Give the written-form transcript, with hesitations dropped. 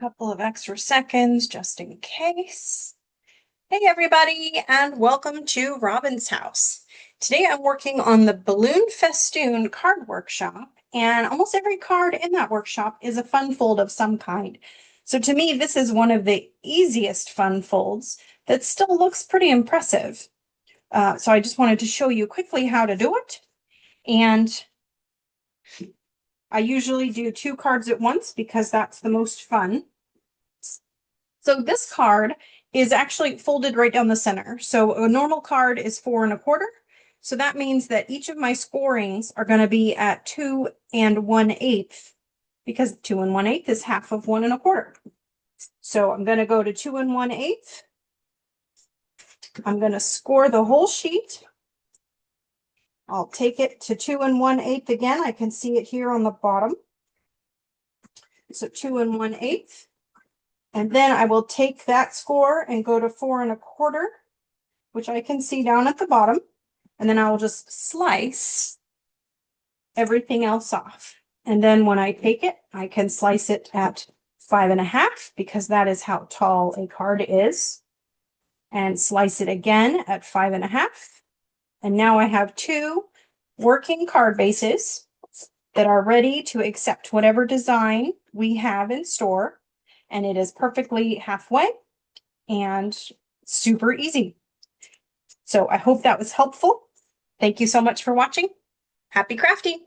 couple of extra seconds just in case. Hey everybody, and welcome to Robin's house. Today I'm working on the balloon festoon card workshop, and almost every card in that workshop is a fun fold of some kind. So to me, this is one of the easiest fun folds that still looks pretty impressive. So I just wanted to show you quickly how to do it. And I usually do 2 cards at once because that's the most fun. So this card is actually folded right down the center. So a normal card is 4 1/4. So that means that each of my scorings are going to be at 2 1/8 because 2 1/8 is half of 1 1/4. So I'm going to go to 2 1/8. I'm going to score the whole sheet. I'll take it to 2 1/8 again. I can see it here on the bottom. So 2 1/8. And then I will take that score and go to 4 1/4, which I can see down at the bottom. And then I will just slice everything else off. And then when I take it, I can slice it at 5 1/2 because that is how tall a card is. And slice it again at 5 1/2. And now I have 2 working card bases that are ready to accept whatever design we have in store. And it is perfectly halfway and super easy. So I hope that was helpful. Thank you so much for watching. Happy crafting!